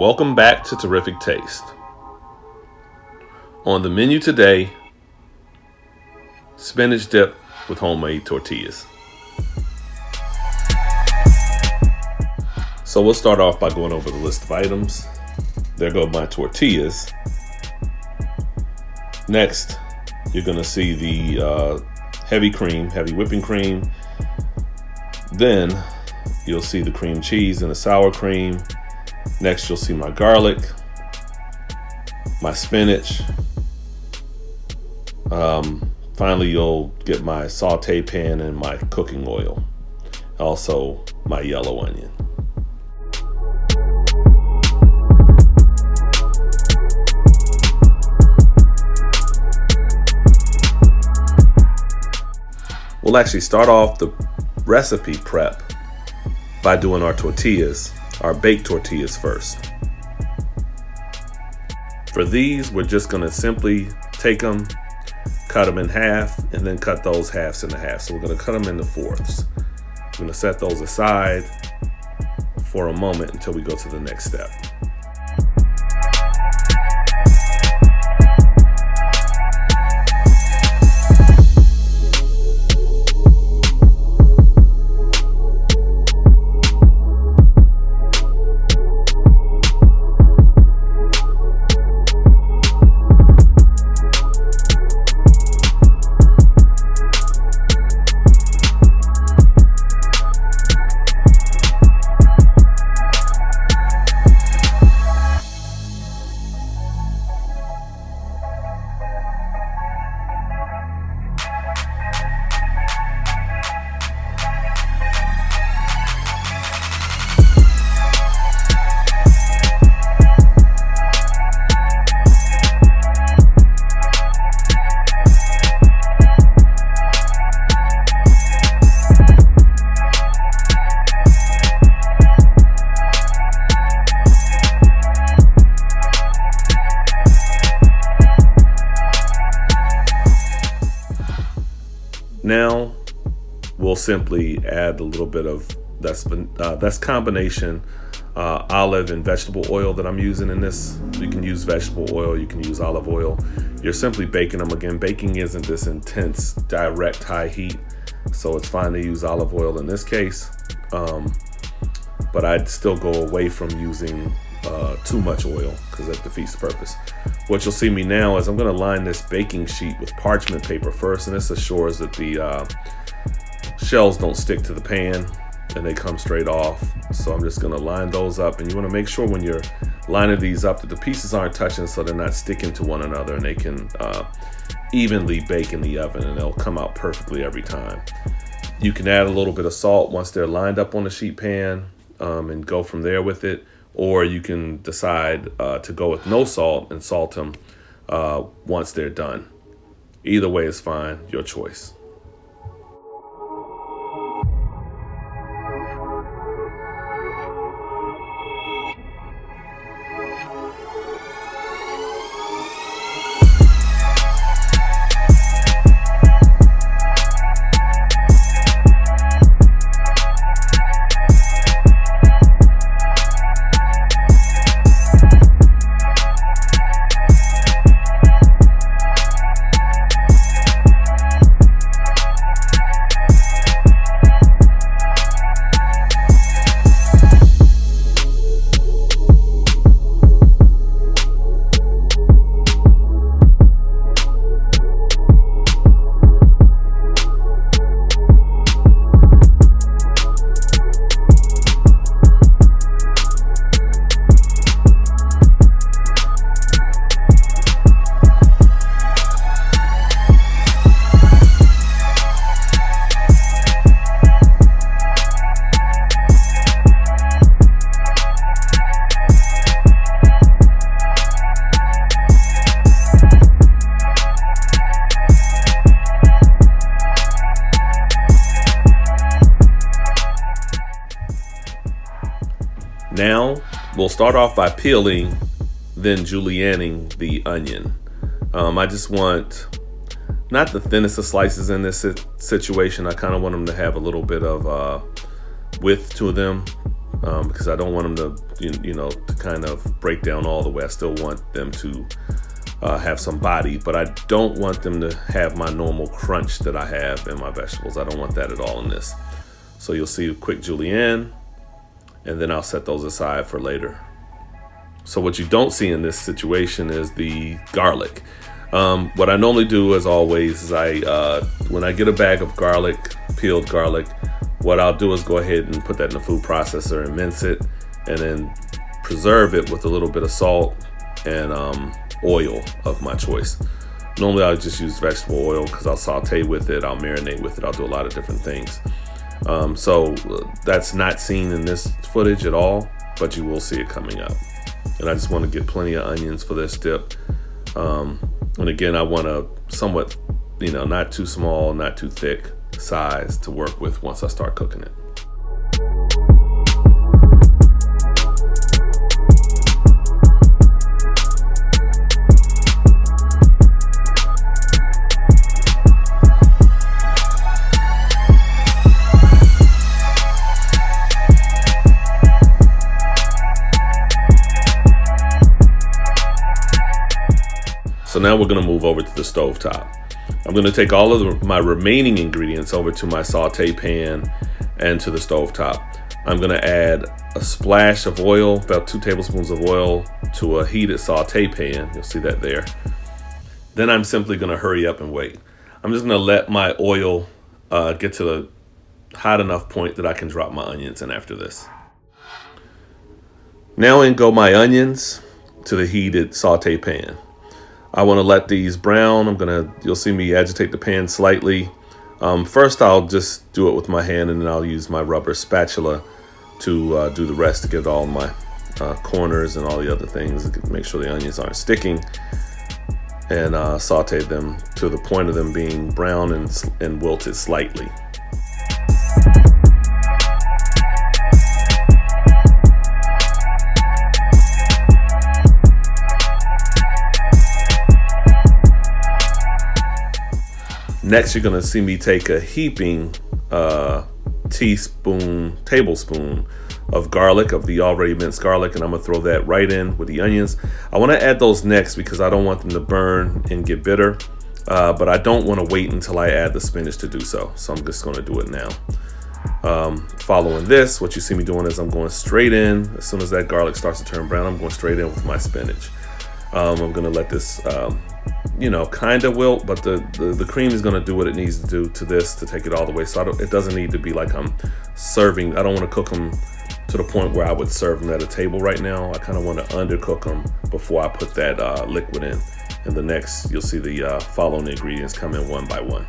Welcome back to Terrific Taste. On the menu today, spinach dip with homemade tortillas. So we'll start off by going over the list of items. There go my tortillas. Next, you're going to see the heavy whipping cream. Then you'll see the cream cheese and the sour cream. Next, you'll see my garlic, my spinach. Finally, you'll get my saute pan and my cooking oil. Also, my yellow onion. We'll actually start off the recipe prep by doing our tortillas, our baked tortillas first. For these, we're just going to simply take them, cut them in half, and then cut those halves into half. So we're going to cut them into fourths. I'm going to set those aside for a moment until we go to the next step. Now we'll simply add a little bit of that's combination olive and vegetable oil that I'm using in this. You can use vegetable oil, you can use olive oil. You're simply baking them. Again, baking isn't this intense, direct high heat, so it's fine to use olive oil in this case. But I'd still go away from using too much oil because that defeats the purpose. What you'll see me now is I'm going to line this baking sheet with parchment paper first, and this assures that the shells don't stick to the pan and they come straight off. So I'm just going to line those up, and you want to make sure when you're lining these up that the pieces aren't touching so they're not sticking to one another, and they can evenly bake in the oven, and they'll come out perfectly every time. You can add a little bit of salt once they're lined up on the sheet pan and go from there with it. Or you can decide to go with no salt and salt them once they're done. Either way is fine, your choice. Now we'll start off by peeling, then julienning the onion. I just want not the thinnest of slices in this situation. I kind of want them to have a little bit of width to them, because I don't want them to, to kind of break down all the way. I still want them to have some body, but I don't want them to have my normal crunch that I have in my vegetables. I don't want that at all in this. So you'll see a quick julienne, and then I'll set those aside for later. So what you don't see in this situation is the garlic. What I normally do, as always, is when I get a bag of garlic, peeled garlic, what I'll do is go ahead and put that in the food processor and mince it, and then preserve it with a little bit of salt and oil of my choice. Normally I'll just use vegetable oil because I'll saute with it, I'll marinate with it, I'll do a lot of different things. So that's not seen in this footage at all, but you will see it coming up. And I just want to get plenty of onions for this dip. And again, I want a somewhat, not too small, not too thick size to work with once I start cooking it. So now we're going to move over to the stovetop. I'm going to take all of my remaining ingredients over to my saute pan and to the stovetop. I'm going to add a splash of oil, about 2 tablespoons of oil, to a heated saute pan. You'll see that there. Then I'm simply going to hurry up and wait. I'm just going to let my oil get to the hot enough point that I can drop my onions in after this. Now in go my onions to the heated saute pan. I want to let these brown. You'll see me agitate the pan slightly. First, I'll just do it with my hand, and then I'll use my rubber spatula to do the rest, to get all my corners and all the other things, make sure the onions aren't sticking, and saute them to the point of them being brown and wilted slightly. Next, you're going to see me take a heaping tablespoon of garlic, of the already minced garlic, and I'm going to throw that right in with the onions. I want to add those next because I don't want them to burn and get bitter, but I don't want to wait until I add the spinach to do so. So I'm just going to do it now. Following this, what you see me doing is I'm going straight in. As soon as that garlic starts to turn brown, I'm going straight in with my spinach. I'm going to let this kind of wilt, but the cream is going to do what it needs to do to this to take it all the way. So it doesn't need to be like I'm serving. I don't want to cook them to the point where I would serve them at a table right now. I kind of want to undercook them before I put that liquid in. And the next, you'll see the following ingredients come in one by one.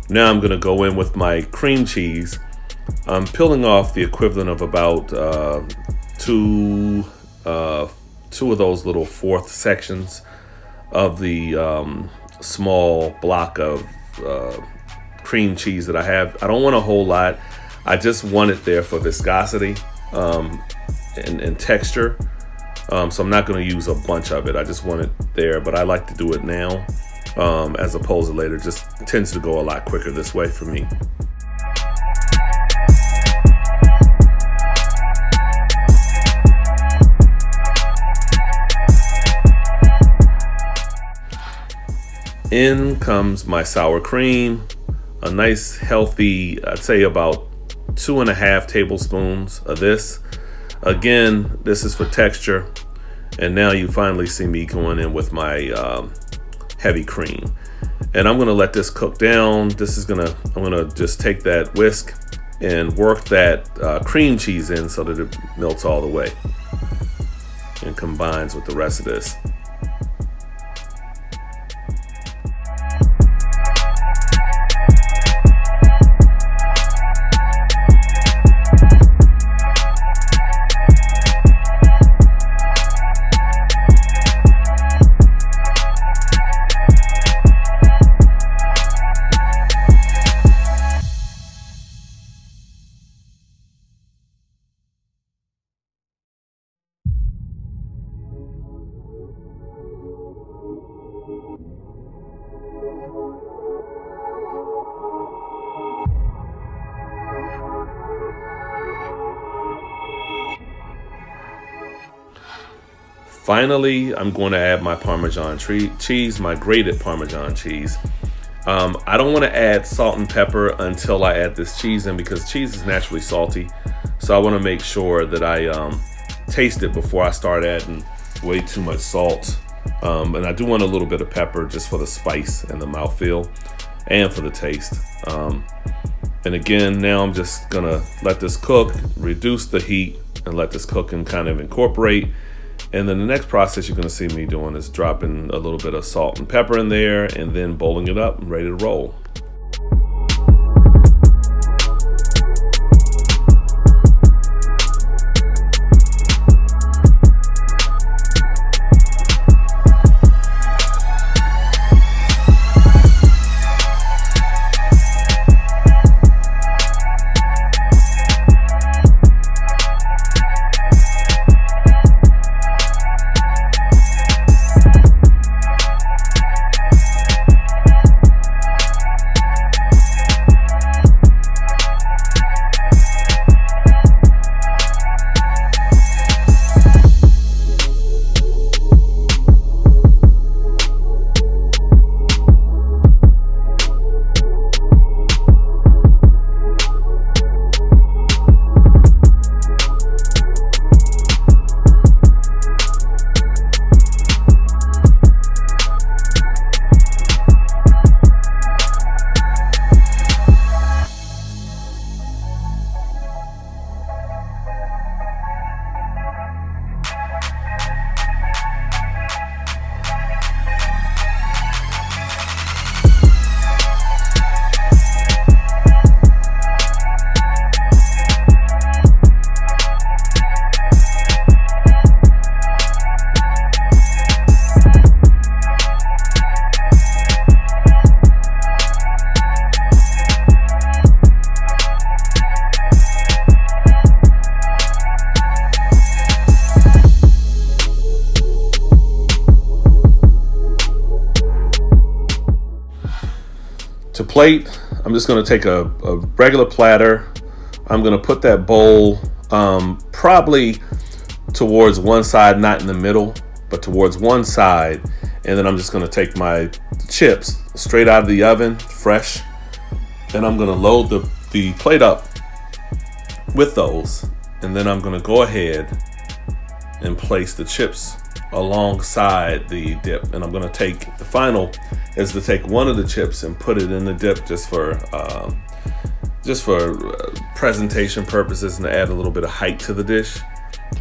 Now I'm going to go in with my cream cheese. I'm peeling off the equivalent of about two of those little fourth sections of the small block of cream cheese that I have. I don't want a whole lot. I just want it there for viscosity and texture. So I'm not going to use a bunch of it. I just want it there, but I like to do it now. As opposed to later. Just tends to go a lot quicker this way for me. In comes my sour cream, a nice healthy, I'd say about 2.5 tablespoons of this. Again, this is for texture. And now you finally see me going in with my heavy cream, and I'm going to let this cook down. I'm going to just take that whisk and work that cream cheese in so that it melts all the way and combines with the rest of this. Finally, I'm going to add my Parmesan cheese, my grated Parmesan cheese. I don't want to add salt and pepper until I add this cheese in, because cheese is naturally salty. So I want to make sure that I taste it before I start adding way too much salt. And I do want a little bit of pepper just for the spice and the mouthfeel and for the taste. And again, now I'm just gonna let this cook, reduce the heat, and let this cook and kind of incorporate. And then the next process you're gonna see me doing is dropping a little bit of salt and pepper in there, and then bowling it up and ready to roll. To plate, I'm just going to take a regular platter. I'm going to put that bowl probably towards one side, not in the middle, but towards one side. And then I'm just going to take my chips straight out of the oven, fresh. And I'm going to load the plate up with those. And then I'm going to go ahead and place the chips alongside the dip. And I'm going to take, the final is to take one of the chips and put it in the dip just for presentation purposes and to add a little bit of height to the dish.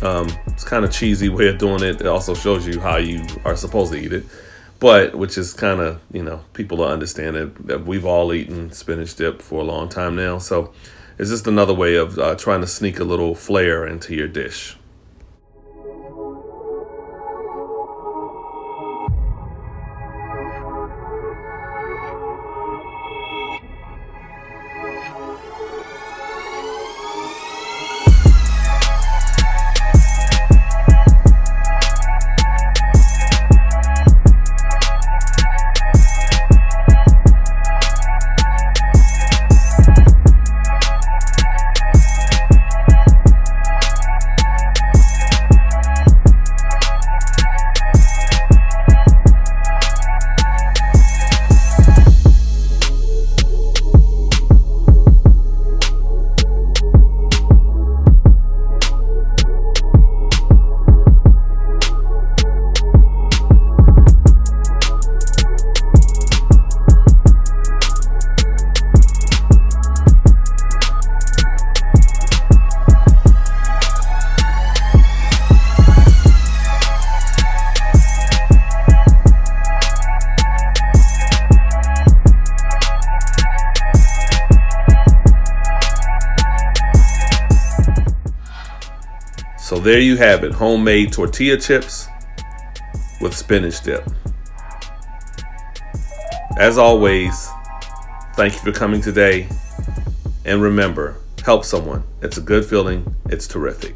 It's kind of cheesy way of doing it. It also shows you how you are supposed to eat it, but which is kind of, people will understand it, that we've all eaten spinach dip for a long time now. So it's just another way of trying to sneak a little flair into your dish. So there you have it, homemade tortilla chips with spinach dip. As always, thank you for coming today. And remember, help someone. It's a good feeling. It's terrific.